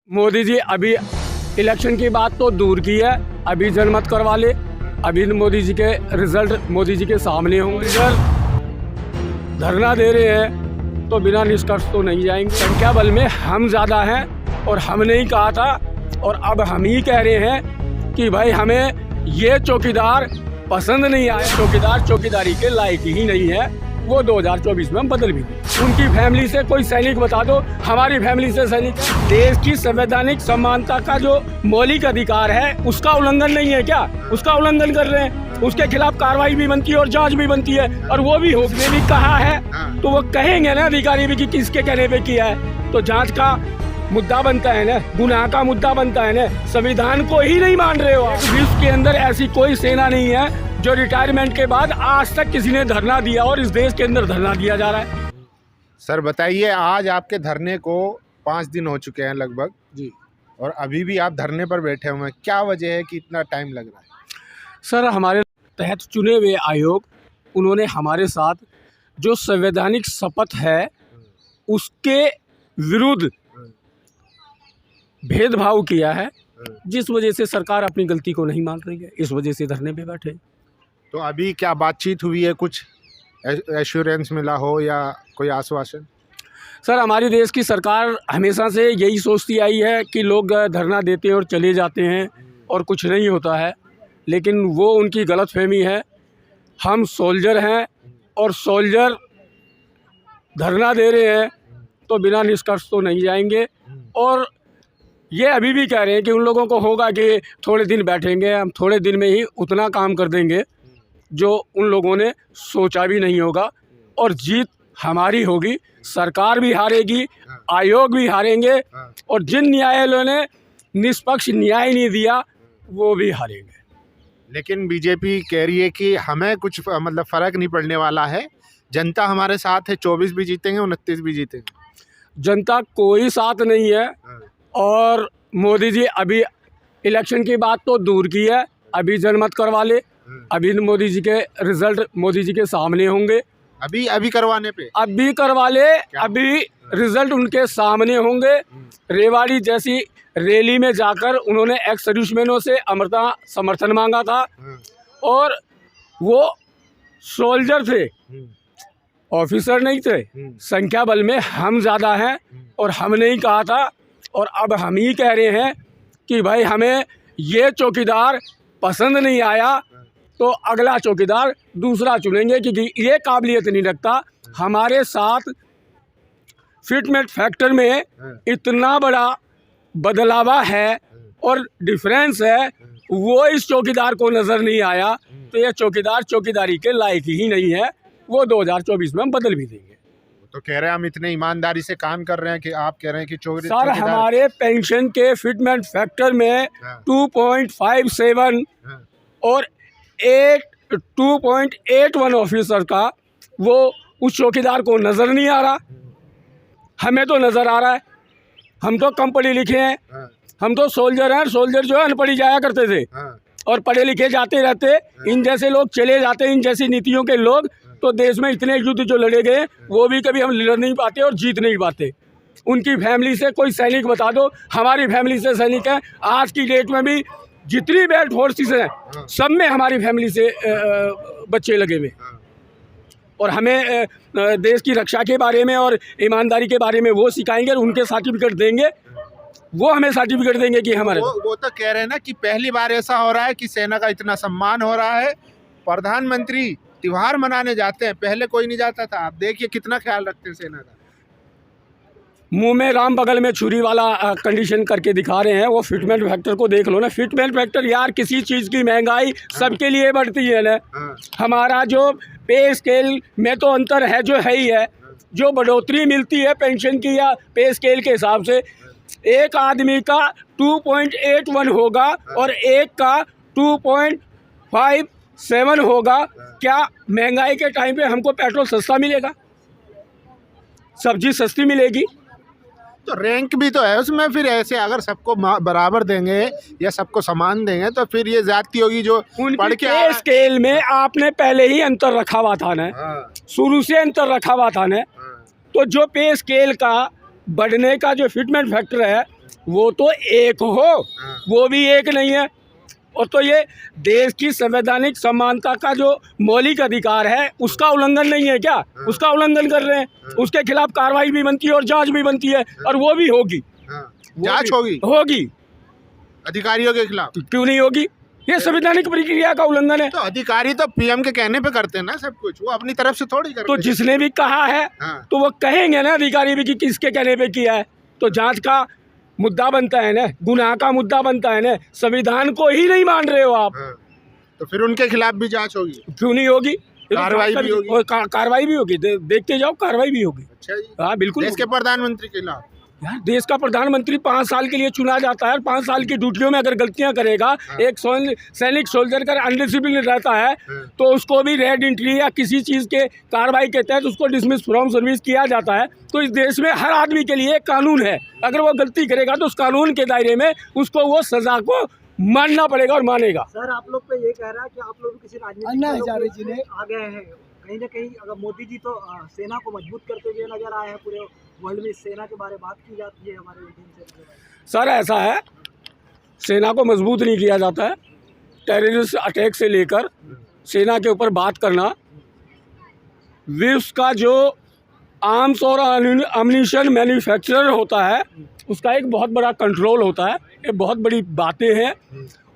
मोदी जी अभी इलेक्शन की बात तो दूर की है, अभी जनमत करवा ले। अभी मोदी जी के रिजल्ट मोदी जी के सामने होंगे। रिजल्ट धरना दे रहे हैं तो बिना निष्कर्ष तो नहीं जाएंगे। संख्या बल में हम ज़्यादा हैं और हमने ही कहा था और अब हम ही कह रहे हैं कि भाई हमें ये चौकीदार पसंद नहीं आया। चौकीदार चौकीदारी के लायक ही नहीं है। वो 2024 में हम बदल भी दें। उनकी फैमिली से कोई सैनिक बता दो, हमारी फैमिली से सैनिक है। देश की संवैधानिक समानता का जो मौलिक अधिकार है उसका उल्लंघन नहीं है क्या? उसका उल्लंघन कर रहे हैं। उसके खिलाफ कार्रवाई भी बनती है और जांच भी बनती है और वो भी होने भी कहा है तो वो कहेंगे ना अधिकारी भी कि किसके कहने पे किया है। तो जांच का मुद्दा बनता है ना, गुनाह का मुद्दा बनता है ना। संविधान को ही नहीं मान रहे हो आप। विश्व के अंदर ऐसी कोई सेना नहीं है जो रिटायरमेंट के बाद आज तक किसी ने धरना दिया और इस देश के अंदर धरना दिया जा रहा है। सर बताइए, आज आपके धरने को 5 दिन हो चुके हैं लगभग जी, और अभी भी आप धरने पर बैठे हुए हैं। क्या वजह है कि इतना टाइम लग रहा है? सर हमारे तहत चुने हुए आयोग उन्होंने हमारे साथ जो संवैधानिक शपथ है उसके विरुद्ध भेदभाव किया है, जिस वजह से सरकार अपनी गलती को नहीं मान रही है। इस वजह से धरने पे बैठे। तो अभी क्या बातचीत हुई है? कुछ एश्योरेंस मिला हो या कोई आश्वासन? सर हमारी देश की सरकार हमेशा से यही सोचती आई है कि लोग धरना देते हैं और चले जाते हैं और कुछ नहीं होता है, लेकिन वो उनकी गलतफहमी है। हम सोल्जर हैं और सोल्जर धरना दे रहे हैं तो बिना निष्कर्ष तो नहीं जाएंगे। और ये अभी भी कह रहे हैं कि उन लोगों को होगा कि थोड़े दिन बैठेंगे, हम थोड़े दिन में ही उतना काम कर देंगे जो उन लोगों ने सोचा भी नहीं होगा। और जीत हमारी होगी, सरकार भी हारेगी, आयोग भी हारेंगे और जिन न्यायालयों ने निष्पक्ष न्याय नहीं दिया वो भी हारेंगे। लेकिन बीजेपी कह रही है कि हमें कुछ मतलब फ़र्क नहीं पड़ने वाला है, जनता हमारे साथ है। 24 भी जीतेंगे, 29 भी जीतेंगे। जनता कोई साथ नहीं है और मोदी जी अभी इलेक्शन की बात तो दूर की है, अभी जनमत करवा ले। अभी मोदी जी के रिजल्ट मोदी जी के सामने होंगे। अभी करवाने पे अभी करवा ले, अभी रिजल्ट उनके सामने होंगे। रेवाड़ी जैसी रैली में जाकर उन्होंने एक्स सर्विसमैनों से अमरता समर्थन मांगा था और वो सोल्जर थे, ऑफिसर नहीं थे। संख्या बल में हम ज़्यादा हैं और हमने ही कहा था और अब हम ही कह रहे हैं कि भाई हमें ये चौकीदार पसंद नहीं आया तो अगला चौकीदार दूसरा चुनेंगे, क्योंकि ये काबिलियत नहीं रखता। हमारे साथ फिटमेंट फैक्टर में इतना बड़ा बदलावा है और डिफरेंस है, वो इस चौकीदार को नज़र नहीं आया। तो ये चौकीदार चौकीदारी के लायक ही नहीं है। वो 2024 में हम बदल भी देंगे। तो कह रहे हैं हम इतने ईमानदारी से काम कर रहे हैं कि आप कह रहे हैं कि सर हमारे पेंशन के फिटमेंट फैक्टर में 2.57 और 2.81 ऑफिसर का वो उस चौकीदार को नज़र नहीं आ रहा। हमें तो नज़र आ रहा है। हम तो कम पढ़े लिखे हैं, हम तो सोल्जर हैं। सोल्जर जो है अनपढ़ी जाया करते थे और पढ़े लिखे जाते रहते। इन जैसे लोग चले जाते, इन जैसी नीतियों के लोग, तो देश में इतने युद्ध जो लड़े गए वो भी कभी हम लड़ नहीं पाते और जीत नहीं पाते। उनकी फैमिली से कोई सैनिक बता दो, हमारी फैमिली से सैनिक है। आज की डेट में भी जितनी बेल्ट फोर्सेस हैं सब में हमारी फैमिली से बच्चे लगे हुए और हमें देश की रक्षा के बारे में और ईमानदारी के बारे में वो सिखाएंगे और उनके सर्टिफिकेट देंगे। वो हमें सर्टिफिकेट देंगे कि हमारे वो तो कह रहे हैं ना कि पहली बार ऐसा हो रहा है कि सेना का इतना सम्मान हो रहा है। प्रधानमंत्री त्योहार मनाने जाते हैं, पहले कोई नहीं जाता था। आप देखिए कितना ख्याल रखते हैं सेना का। मुंह में राम बगल में छुरी वाला कंडीशन करके दिखा रहे हैं। वो फिटमेंट फैक्टर को देख लो ना। फिटमेंट फैक्टर यार, किसी चीज़ की महंगाई सबके लिए बढ़ती है ना। हमारा जो पे स्केल में तो अंतर है जो है ही है। जो बढ़ोतरी मिलती है पेंशन की या पे स्केल के हिसाब से, एक आदमी का 2.81 होगा और एक का 2.57 होगा। क्या महंगाई के टाइम पे हमको पेट्रोल सस्ता मिलेगा? सब्जी सस्ती मिलेगी? तो रैंक भी तो है उसमें। फिर ऐसे अगर सबको बराबर देंगे या सबको समान देंगे तो फिर ये ज्यादती होगी। जो पढ़ के पे स्केल में आपने पहले ही अंतर रखा हुआ था ना, शुरू से अंतर रखा हुआ था ना। तो जो पे स्केल का बढ़ने का जो फिटमेंट फैक्टर है वो तो एक हो, वो भी एक नहीं है। और तो ये देश की संवैधानिक समानता का जो मौलिक अधिकार है उसका उल्लंघन नहीं है क्या? उसका उल्लंघन कर रहे हैं। उसके खिलाफ कार्रवाई भी बनती है और जांच भी बनती है, और वो भी होगी। जांच होगी अधिकारियों के खिलाफ। क्यों नहीं होगी? ये संवैधानिक प्रक्रिया का उल्लंघन है। तो अधिकारी तो पीएम के कहने पे करते हैं ना सब कुछ, वो अपनी तरफ से थोड़ी करते तो हैं। जिसने भी कहा है तो वो कहेंगे ना अधिकारी भी कि किसके कहने पे किया है। तो जांच का मुद्दा बनता है ना, गुनाह का मुद्दा बनता है ना। संविधान को ही नहीं मान रहे हो आप, तो फिर उनके खिलाफ भी जांच होगी। क्यों नहीं होगी? कार्रवाई भी होगी। और कार्रवाई भी होगी, देखते जाओ, कार्रवाई भी होगी। अच्छा जी। हाँ बिल्कुल। देश के प्रधानमंत्री के खिलाफ यार देश का प्रधानमंत्री 5 साल के लिए चुना जाता है। 5 साल की ड्यूटियों में अगर गलतियां करेगा, एक सैनिक सोल्जर का अनडिसिप्लिन रहता है तो उसको भी रेड एंट्री या किसी चीज़ के कार्रवाई के तहत उसको डिसमिस फ्रॉम सर्विस किया जाता है। तो इस देश में हर आदमी के लिए एक कानून है। अगर वो गलती करेगा तो उस कानून के दायरे में उसको वो सजा को मानना पड़ेगा और मानेगा। सर आप लोग पे ये कह रहा है कि आप लोग किसी राजनीतिक दल के आ गए हैं कहीं ना कहीं। अगर मोदी जी तो सेना को मजबूत करते हुए नजर आए हैं, पूरे वर्ल्ड में सेना के बारे में बात की जाती है हमारे इंडियन से। सर ऐसा है, सेना को मजबूत नहीं किया जाता है। टेररिस्ट अटैक से लेकर सेना के ऊपर बात करना, विश्व का जो आर्म्स और अम्यूनिशन मैन्युफैक्चरर होता है उसका एक बहुत बड़ा कंट्रोल होता है। ये बहुत बड़ी बातें हैं,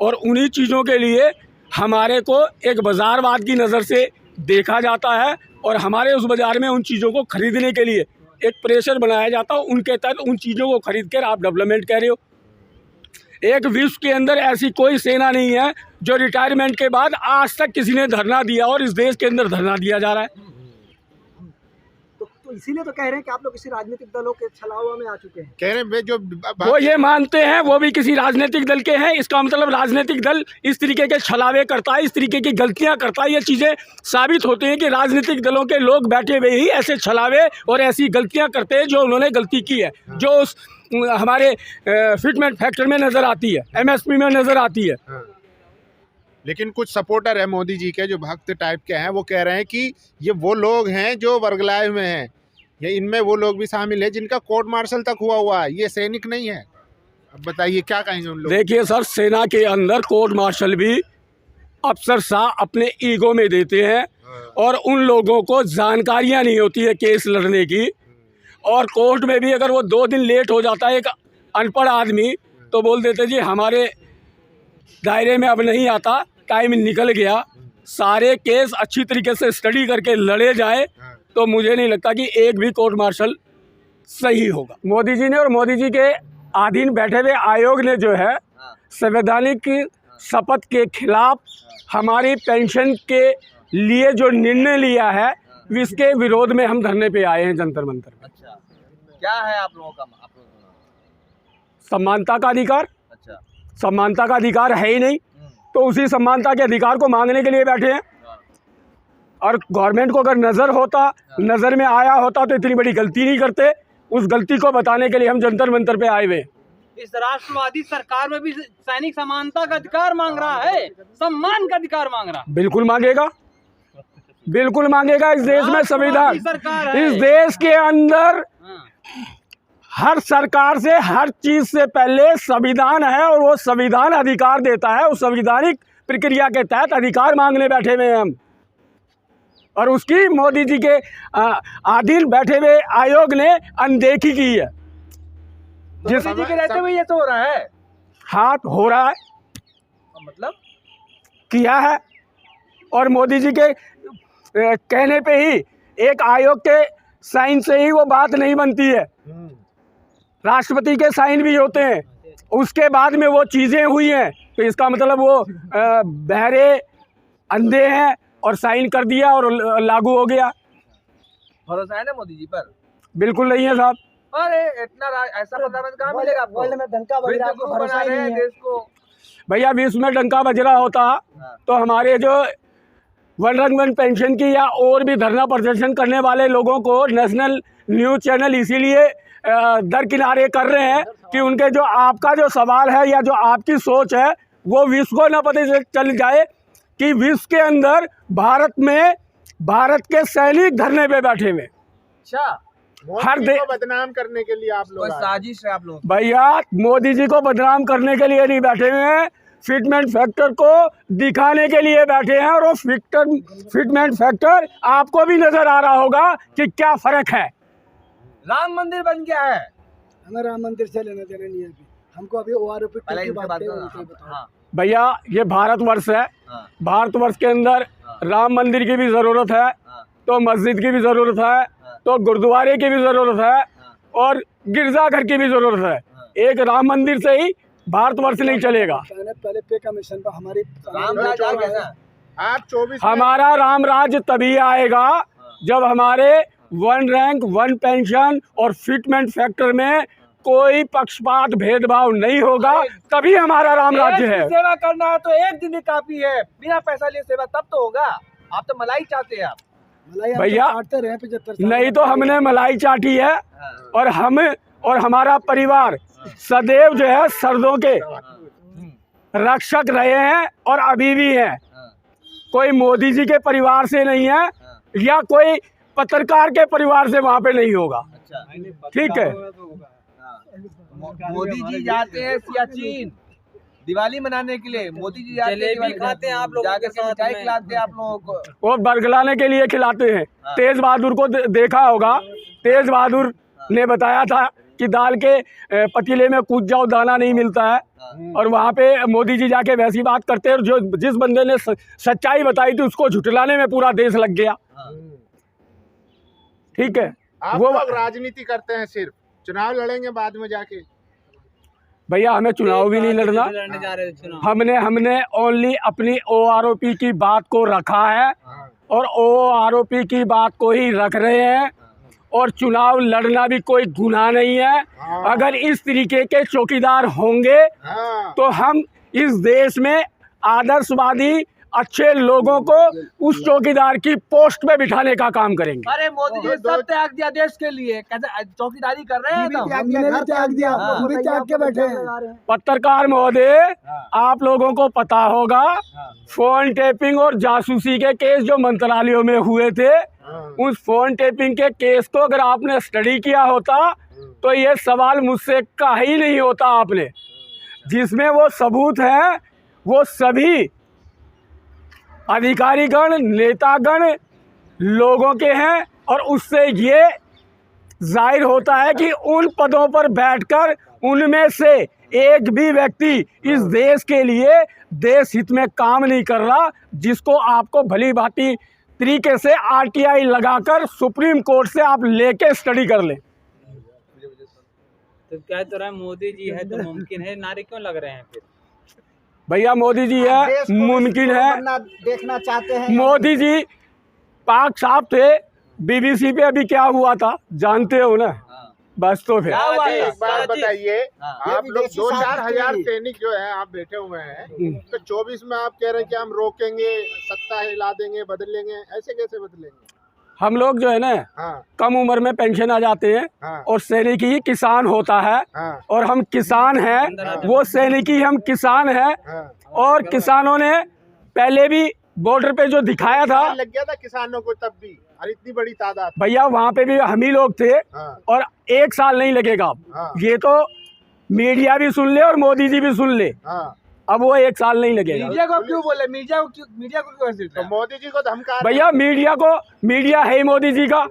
और उन्हीं चीज़ों के लिए हमारे को एक बाज़ारवाद की नज़र से देखा जाता है, और हमारे उस बाज़ार में उन चीज़ों को ख़रीदने के लिए एक प्रेशर बनाया जाता है। उनके तहत उन चीज़ों को खरीद कर आप डेवलपमेंट कह रहे हो। एक विश्व के अंदर ऐसी कोई सेना नहीं है जो रिटायरमेंट के बाद आज तक किसी ने धरना दिया, और इस देश के अंदर धरना दिया जा रहा है। तो इसीलिए तो कह रहे हैं कि आप लोग किसी राजनीतिक दलों के छलावा में आ चुके हैं। कह रहे हैं जो वो ये मानते हैं वो भी किसी राजनीतिक दल के हैं। इसका मतलब राजनीतिक दल इस तरीके के छलावे करता है, इस तरीके की गलतियां करता है। ये चीज़ें साबित होती हैं कि राजनीतिक दलों के लोग बैठे हुए ही ऐसे छलावे और ऐसी गलतियां करते हैं जो उन्होंने गलती की है, जो उस हमारे फिटमेंट फैक्टर में नज़र आती है, MSP में नज़र आती है। लेकिन कुछ सपोर्टर है मोदी जी के जो भक्त टाइप के हैं, वो कह रहे हैं कि ये वो लोग हैं जो वर्गलाए हुए हैं, ये इनमें वो लोग भी शामिल है जिनका कोर्ट मार्शल तक हुआ है, ये सैनिक नहीं है। अब बताइए क्या कहेंगे उन लोग? देखिए सर, सेना के अंदर कोर्ट मार्शल भी अफसर साहब अपने ईगो में देते हैं, और उन लोगों को जानकारियां नहीं होती है केस लड़ने की। और कोर्ट में भी अगर वो 2 दिन लेट हो जाता है एक अनपढ़ आदमी, तो बोल देते जी हमारे दायरे में अब नहीं आता, टाइम निकल गया। सारे केस अच्छी तरीके से स्टडी करके लड़े जाए तो मुझे नहीं लगता कि एक भी कोर्ट मार्शल सही होगा। मोदी जी ने और मोदी जी के अधीन बैठे हुए आयोग ने जो है संवैधानिक शपथ के खिलाफ हमारी पेंशन के लिए जो निर्णय लिया है, इसके विरोध में हम धरने पे आए हैं जंतर मंतर पे। अच्छा, क्या है आप लोगों का? समानता का अधिकार। अच्छा, समानता का अधिकार है ही नहीं, तो उसी समानता के अधिकार को मांगने के लिए बैठे हैं। और गवर्नमेंट को अगर नज़र में आया होता तो इतनी बड़ी गलती नहीं करते। उस गलती को बताने के लिए हम जंतर मंतर पे आए हुए हैं। इस राष्ट्रवादी सरकार में भी सैनिक समानता का अधिकार मांग रहा है, सम्मान का अधिकार मांग रहा है। बिल्कुल मांगेगा, बिल्कुल मांगेगा। इस देश में संविधान, इस देश के अंदर हर सरकार से हर चीज से पहले संविधान है, और वो संविधान अधिकार देता है। उस संवैधानिक प्रक्रिया के तहत अधिकार मांगने बैठे हुए हैं हम, और उसकी मोदी जी के अधीन बैठे हुए आयोग ने अनदेखी की है। जिस जी के रहते हुए ये तो हो रहा है। हाँ, हो रहा है, मतलब किया है। और मोदी जी के कहने पे ही, एक आयोग के साइन से ही वो बात नहीं बनती है। राष्ट्रपति के साइन भी होते हैं, उसके बाद में वो चीज़ें हुई हैं, तो इसका मतलब वो बहरे अंधे हैं और साइन कर दिया और लागू हो गया। भरोसा है ना मोदी जी पर? बिल्कुल नहीं है साहब। अरे इतना ऐसा प्रधानमंत्री कहाँ मिलेगा आपको? वर्ल्ड में डंका बज रहा है, आपको भरोसा ही नहीं है देश को। भैया विश्व में डंका बज रहा होता तो हमारे जो वन रंग वन पेंशन की या और भी धरना प्रदर्शन करने वाले लोगों को नेशनल न्यूज़ चैनल इसीलिए दरकिनारे कर रहे हैं कि उनके जो आपका जो सवाल है या जो आपकी सोच है वो विश्व को न पता चल जाए कि विश्व के अंदर भारत में भारत के सैनिक धरने पे बैठे हुए। अच्छा, हर मोदी को बदनाम करने के लिए आप लोग आए। साजिश है आप लोग। भैया मोदी जी को बदनाम करने के लिए नहीं बैठे हुए हैं, फिटमेंट फैक्टर को दिखाने के लिए बैठे हैं। और वो फिटमेंट फैक्टर आपको भी नजर आ रहा होगा कि क्या फर्क है। राम मंदिर बन गया है। हमें राम मंदिर से लेना देना नहीं है अभी। हमको अभी OROP की बात है। भैया ये भारतवर्ष है, भारतवर्ष के अंदर राम मंदिर की भी जरूरत है, तो मस्जिद की भी जरूरत है, तो गुरुद्वारे की भी जरूरत है, और गिरजाघर की भी जरूरत है। एक राम मंदिर से ही भारतवर्ष नहीं चलेगा। पहले पे कमीशन पर हमारी राम राज आ गया ना। आप 24 हमारा राम राज्य तभी आएगा जब हमारे 1 रैंक 1 पेंशन और फिटमेंट फैक्टर में कोई पक्षपात भेदभाव नहीं होगा, तभी हमारा राम राज्य है। सेवा करना है तो एक दिन ही काफी है, बिना पैसा लिए सेवा तब तो होगा। आप तो मलाई चाहते हैं। आप भैया रहे 75 साल। नहीं तो हमने मलाई चाटी है, और हम और हमारा परिवार सदैव जो है सरदों के रक्षक रहे हैं और अभी भी हैं। कोई मोदी जी के परिवार से नहीं है, या कोई पत्रकार के परिवार से वहाँ पे नहीं होगा। ठीक है। मोदी जी जाते हैं सियाचिन दिवाली मनाने के लिए। मोदी जी जाते हैं जलेबी खाते हैं आप लोग, जाके मिठाई खिलाते हैं आप लोगों को। वो बरगलाने के लिए खिलाते हैं। तेज बहादुर को देखा होगा, तेज बहादुर ने बताया था कि दाल के पतीले में कूद जाओ दाना नहीं मिलता है, और वहाँ पे मोदी जी जाके वैसी बात करते हैं। जो जिस बंदे ने सच्चाई बताई थी उसको झुटलाने में पूरा देश लग गया। ठीक है। आप वो लोग राजनीति करते हैं, सिर्फ चुनाव लड़ेंगे बाद में जाके। भैया हमें चुनाव भी नहीं लड़ना। हमने ओनली अपनी OROP की बात को रखा है, और OROP की बात को ही रख रहे हैं। और चुनाव लड़ना भी कोई गुनाह नहीं है। अगर इस तरीके के चौकीदार होंगे तो हम इस देश में आदर्शवादी अच्छे लोगों को उस चौकीदार की पोस्ट पे बिठाने का काम करेंगे। अरे मोदी जी सब त्याग दिया देश के लिए, कैसे चौकीदारी कर रहे हैं। त्याग के बैठे हैं। पत्रकार महोदय, आप लोगों को पता होगा फोन टेपिंग और जासूसी के केस जो मंत्रालयों में हुए थे, उस फोन टेपिंग के केस को अगर आपने स्टडी किया होता तो ये सवाल मुझसे का ही नहीं होता आपने। जिसमें वो सबूत है वो सभी अधिकारीगण नेतागण लोगों के हैं, और उससे ये जाहिर होता है कि उन पदों पर बैठकर उनमें से एक भी व्यक्ति इस देश के लिए देश हित में काम नहीं कर रहा, जिसको आपको भली भांति तरीके से RTI लगाकर सुप्रीम कोर्ट से आप लेके स्टडी कर लें। तो क्या तो रहा है, मोदी जी है तो मुमकिन है, नारे क्यों लग रहे हैं फिर? भैया मोदी जी है, मुमकिन है। देखना चाहते हैं। मोदी जी पाक साहब थे, BBC पे अभी क्या हुआ था जानते हो ना। बस तो फिर एक बात बताइए, आप लोग 2-4 हजार सैनिक जो है आप बैठे हुए हैं, तो 24 में आप कह रहे हैं कि हम रोकेंगे, सत्ता हिला देंगे, बदलेंगे। ऐसे कैसे बदलेंगे? हम लोग जो है ना कम उम्र में पेंशन आ जाते हैं, और सैनिक ही किसान होता है, और हम किसान हैं, वो सैनिक ही हम किसान हैं। और किसानों ने पहले भी बॉर्डर पे जो दिखाया था, लग गया था किसानों को तब भी, और इतनी बड़ी तादाद। भैया वहाँ पे भी हम ही लोग थे, और 1 साल नहीं लगेगा। ये तो मीडिया भी सुन ले और मोदी जी भी सुन ले, अब वो 1 साल नहीं लगेगा। मीडिया को क्यों बोले? मीडिया को क्यों ऐसे? तो मोदी जी को धमका भैया मीडिया है ही मोदी जी का,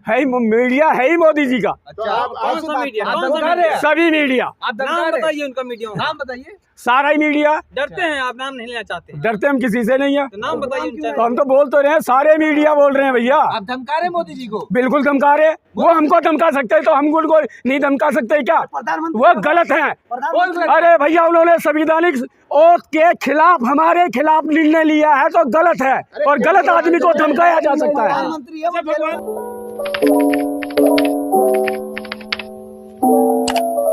है मीडिया है ही मोदी जी का। अच्छा, कौन सा मीडिया? सभी मीडिया। आप नाम बताइए उनका मीडिया। नाम बताइए। सारा ही मीडिया। डरते हैं आप, नाम नहीं लेना चाहते? डरते हम किसी से नहीं है, तो नाम बताइए। तो हम तो बोल तो रहे हैं, सारे मीडिया बोल रहे हैं भैया। आप धमका रहे मोदी जी को? बिल्कुल धमका रहे। वो हमको धमका सकते हैं तो हम उनको नहीं धमका सकते क्या? वो गलत है। अरे भैया उन्होंने संवैधानिक ओथ के खिलाफ हमारे खिलाफ निर्णय लिया है तो गलत है, और गलत आदमी को धमकाया जा सकता है।